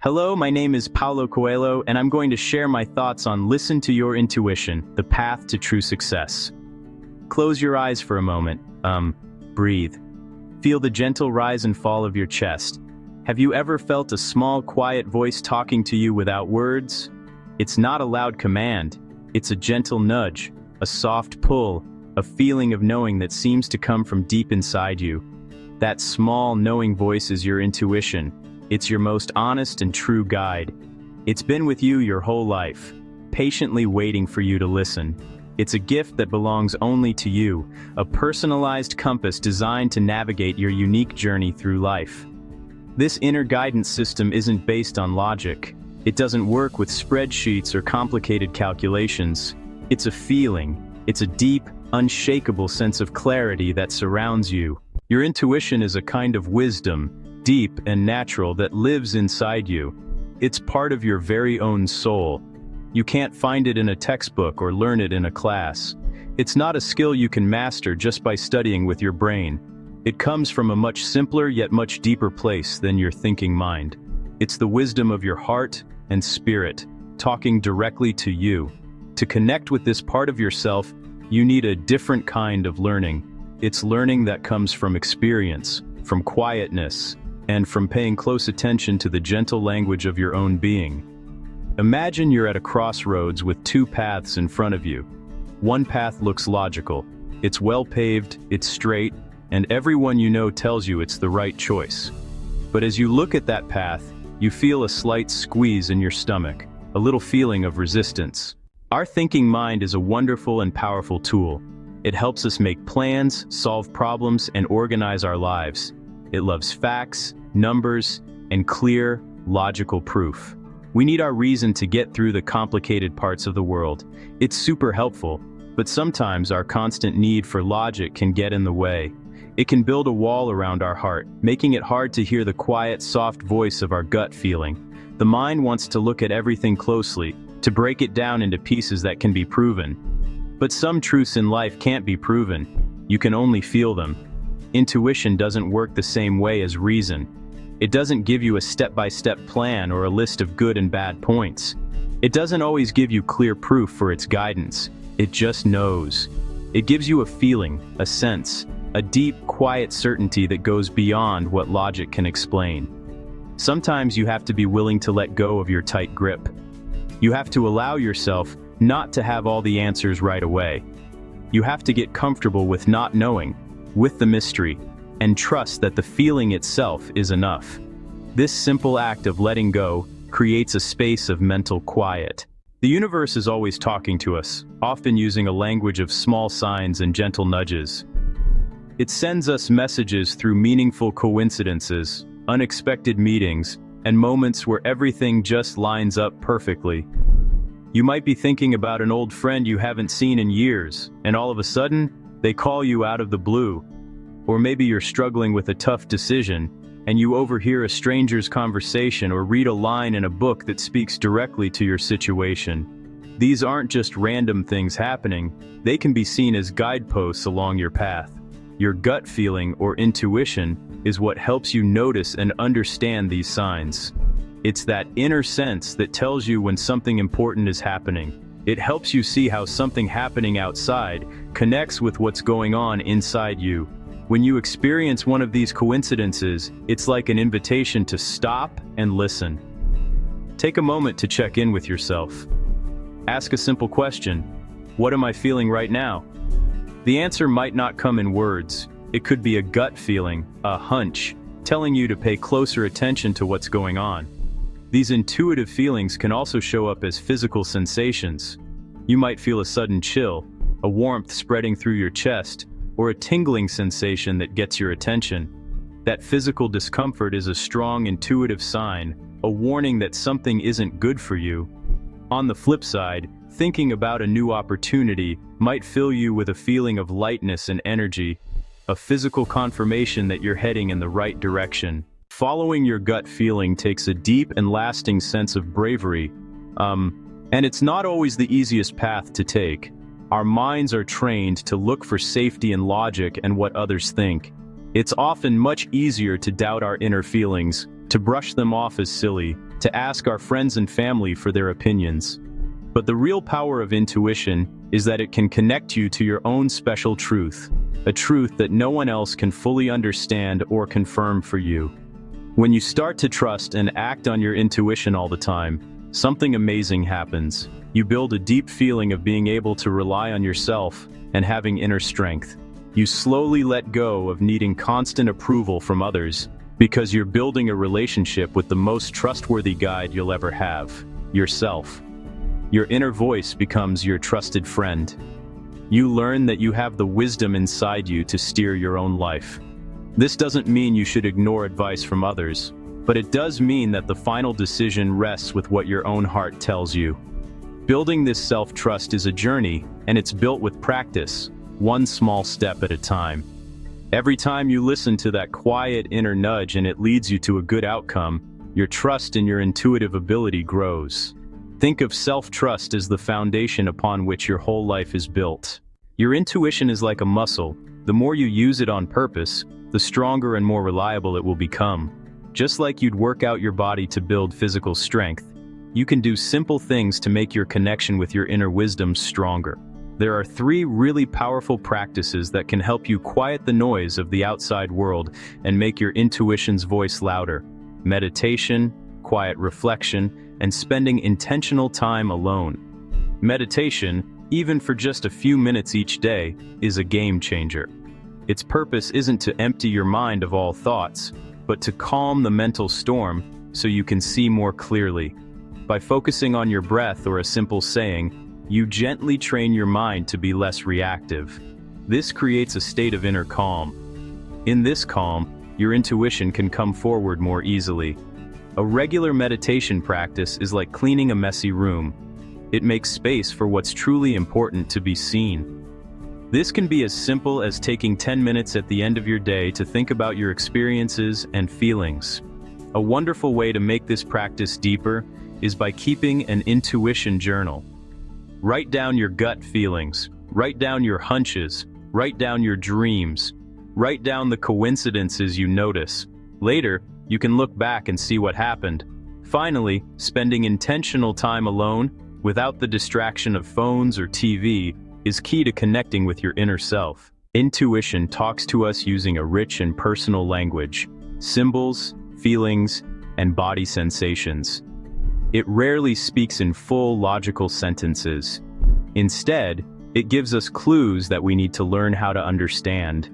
Hello, my name is Paulo Coelho, and I'm going to share my thoughts on Listen to Your Intuition, the path to true success. Close your eyes for a moment. Breathe. Feel the gentle rise and fall of your chest. Have you ever felt a small, quiet voice talking to you without words? It's not a loud command. It's a gentle nudge, a soft pull, a feeling of knowing that seems to come from deep inside you. That small, knowing voice is your intuition. It's your most honest and true guide. It's been with you your whole life, patiently waiting for you to listen. It's a gift that belongs only to you, a personalized compass designed to navigate your unique journey through life. This inner guidance system isn't based on logic. It doesn't work with spreadsheets or complicated calculations. It's a feeling. It's a deep, unshakable sense of clarity that surrounds you. Your intuition is a kind of wisdom, deep and natural, that lives inside you. It's part of your very own soul. You can't find it in a textbook or learn it in a class. It's not a skill you can master just by studying with your brain. It comes from a much simpler yet much deeper place than your thinking mind. It's the wisdom of your heart and spirit, talking directly to you. To connect with this part of yourself, you need a different kind of learning. It's learning that comes from experience, from quietness, and from paying close attention to the gentle language of your own being. Imagine you're at a crossroads with two paths in front of you. One path looks logical. It's well-paved, it's straight, and everyone you know tells you it's the right choice. But as you look at that path, you feel a slight squeeze in your stomach, a little feeling of resistance. Our thinking mind is a wonderful and powerful tool. It helps us make plans, solve problems, and organize our lives. It loves facts, numbers, and clear, logical proof. We need our reason to get through the complicated parts of the world. It's super helpful, but sometimes our constant need for logic can get in the way. It can build a wall around our heart, making it hard to hear the quiet, soft voice of our gut feeling. The mind wants to look at everything closely, to break it down into pieces that can be proven. But some truths in life can't be proven. You can only feel them. Intuition doesn't work the same way as reason. It doesn't give you a step-by-step plan or a list of good and bad points. It doesn't always give you clear proof for its guidance. It just knows. It gives you a feeling, a sense, a deep, quiet certainty that goes beyond what logic can explain. Sometimes you have to be willing to let go of your tight grip. You have to allow yourself not to have all the answers right away. You have to get comfortable with not knowing, with the mystery, and trust that the feeling itself is enough. This simple act of letting go creates a space of mental quiet. The universe is always talking to us, often using a language of small signs and gentle nudges. It sends us messages through meaningful coincidences, unexpected meetings, and moments where everything just lines up perfectly. You might be thinking about an old friend you haven't seen in years, and all of a sudden, they call you out of the blue. Or maybe you're struggling with a tough decision, and you overhear a stranger's conversation or read a line in a book that speaks directly to your situation. These aren't just random things happening, they can be seen as guideposts along your path. Your gut feeling or intuition is what helps you notice and understand these signs. It's that inner sense that tells you when something important is happening. It helps you see how something happening outside connects with what's going on inside you. When you experience one of these coincidences, it's like an invitation to stop and listen. Take a moment to check in with yourself. Ask a simple question: what am I feeling right now? The answer might not come in words. It could be a gut feeling, a hunch, telling you to pay closer attention to what's going on. These intuitive feelings can also show up as physical sensations. You might feel a sudden chill, a warmth spreading through your chest, or a tingling sensation that gets your attention. That physical discomfort is a strong intuitive sign, a warning that something isn't good for you. On the flip side, thinking about a new opportunity might fill you with a feeling of lightness and energy, a physical confirmation that you're heading in the right direction. Following your gut feeling takes a deep and lasting sense of bravery, and it's not always the easiest path to take. Our minds are trained to look for safety in logic and what others think. It's often much easier to doubt our inner feelings, to brush them off as silly, to ask our friends and family for their opinions. But the real power of intuition is that it can connect you to your own special truth, a truth that no one else can fully understand or confirm for you. When you start to trust and act on your intuition all the time, something amazing happens. You build a deep feeling of being able to rely on yourself and having inner strength. You slowly let go of needing constant approval from others, because you're building a relationship with the most trustworthy guide you'll ever have, yourself. Your inner voice becomes your trusted friend. You learn that you have the wisdom inside you to steer your own life. This doesn't mean you should ignore advice from others, but it does mean that the final decision rests with what your own heart tells you. Building this self-trust is a journey, and it's built with practice, one small step at a time. Every time you listen to that quiet inner nudge and it leads you to a good outcome, your trust in your intuitive ability grows. Think of self-trust as the foundation upon which your whole life is built. Your intuition is like a muscle. The more you use it on purpose, the stronger and more reliable it will become. Just like you'd work out your body to build physical strength, you can do simple things to make your connection with your inner wisdom stronger. There are 3 really powerful practices that can help you quiet the noise of the outside world and make your intuition's voice louder. Meditation, quiet reflection, and spending intentional time alone. Meditation, even for just a few minutes each day, is a game changer. Its purpose isn't to empty your mind of all thoughts, but to calm the mental storm so you can see more clearly. By focusing on your breath or a simple saying, you gently train your mind to be less reactive. This creates a state of inner calm. In this calm, your intuition can come forward more easily. A regular meditation practice is like cleaning a messy room. It makes space for what's truly important to be seen. This can be as simple as taking 10 minutes at the end of your day to think about your experiences and feelings. A wonderful way to make this practice deeper is by keeping an intuition journal. Write down your gut feelings, write down your hunches, write down your dreams, write down the coincidences you notice. Later, you can look back and see what happened. Finally, spending intentional time alone, without the distraction of phones or TV, is key to connecting with your inner self. Intuition talks to us using a rich and personal language, symbols, feelings, and body sensations. It rarely speaks in full logical sentences. Instead, it gives us clues that we need to learn how to understand.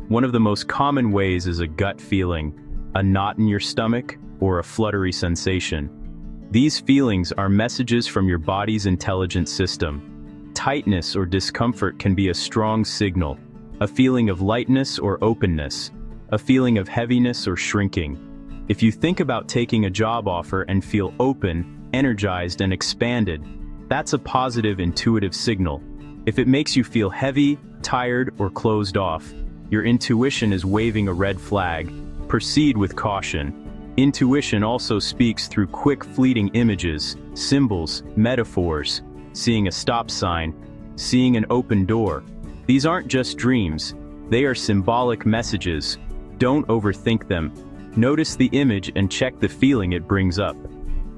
One of the most common ways is a gut feeling, a knot in your stomach, or a fluttery sensation. These feelings are messages from your body's intelligent system. Tightness or discomfort can be a strong signal, a feeling of lightness or openness, a feeling of heaviness or shrinking. If you think about taking a job offer and feel open, energized, and expanded, that's a positive intuitive signal. If it makes you feel heavy, tired, or closed off, your intuition is waving a red flag. Proceed with caution. Intuition also speaks through quick, fleeting images, symbols, metaphors, seeing a stop sign, seeing an open door. These aren't just dreams, they are symbolic messages. Don't overthink them. Notice the image and check the feeling it brings up.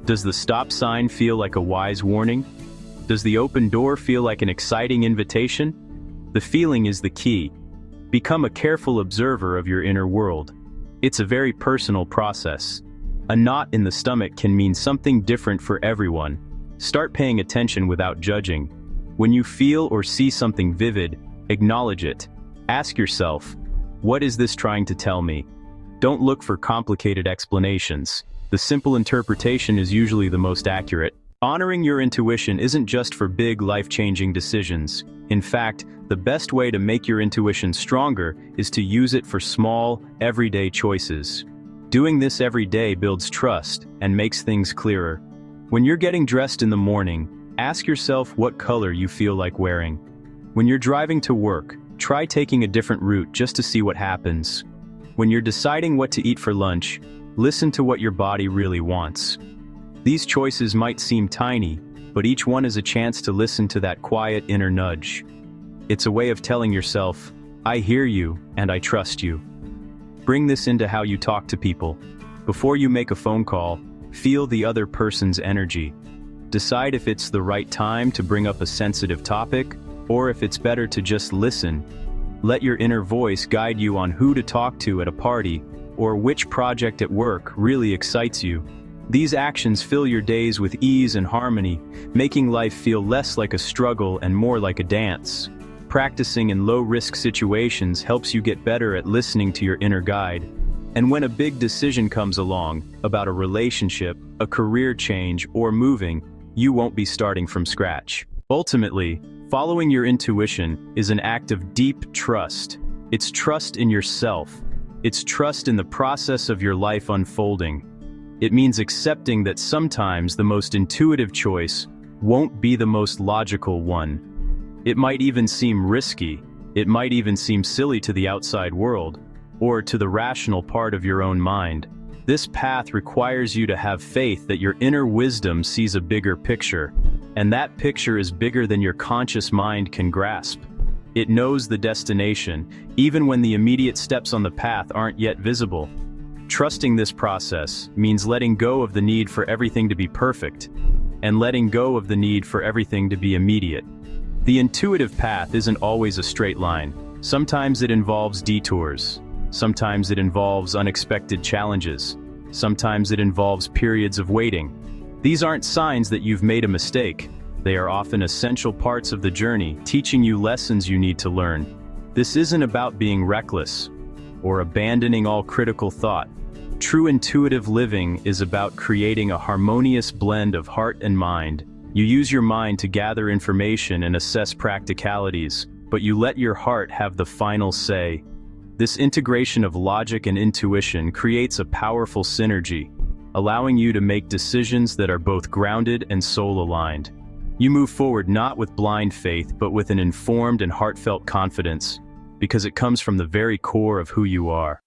Does the stop sign feel like a wise warning? Does the open door feel like an exciting invitation? The feeling is the key. Become a careful observer of your inner world. It's a very personal process. A knot in the stomach can mean something different for everyone. Start paying attention without judging. When you feel or see something vivid, acknowledge it. Ask yourself, what is this trying to tell me? Don't look for complicated explanations. The simple interpretation is usually the most accurate. Honoring your intuition isn't just for big, life-changing decisions. In fact, the best way to make your intuition stronger is to use it for small, everyday choices. Doing this every day builds trust and makes things clearer. When you're getting dressed in the morning, ask yourself what color you feel like wearing. When you're driving to work, try taking a different route just to see what happens. When you're deciding what to eat for lunch, listen to what your body really wants. These choices might seem tiny, but each one is a chance to listen to that quiet inner nudge. It's a way of telling yourself, I hear you and I trust you. Bring this into how you talk to people. Before you make a phone call, Feel the other person's energy. Decide if it's the right time to bring up a sensitive topic, or if it's better to just listen. Let your inner voice guide you on who to talk to at a party, or which project at work really excites you. These actions fill your days with ease and harmony, making life feel less like a struggle and more like a dance. Practicing in low-risk situations helps you get better at listening to your inner guide. And when a big decision comes along, about a relationship, a career change, or moving, you won't be starting from scratch. Ultimately, following your intuition is an act of deep trust. It's trust in yourself. It's trust in the process of your life unfolding. It means accepting that sometimes the most intuitive choice won't be the most logical one. It might even seem risky. It might even seem silly to the outside world, or to the rational part of your own mind. This path requires you to have faith that your inner wisdom sees a bigger picture, and that picture is bigger than your conscious mind can grasp. It knows the destination, even when the immediate steps on the path aren't yet visible. Trusting this process means letting go of the need for everything to be perfect, and letting go of the need for everything to be immediate. The intuitive path isn't always a straight line. Sometimes it involves detours. Sometimes it involves unexpected challenges. Sometimes it involves periods of waiting. These aren't signs that you've made a mistake. They are often essential parts of the journey, teaching you lessons you need to learn. This isn't about being reckless or abandoning all critical thought. True intuitive living is about creating a harmonious blend of heart and mind. You use your mind to gather information and assess practicalities, but you let your heart have the final say. This integration of logic and intuition creates a powerful synergy, allowing you to make decisions that are both grounded and soul-aligned. You move forward not with blind faith, but with an informed and heartfelt confidence, because it comes from the very core of who you are.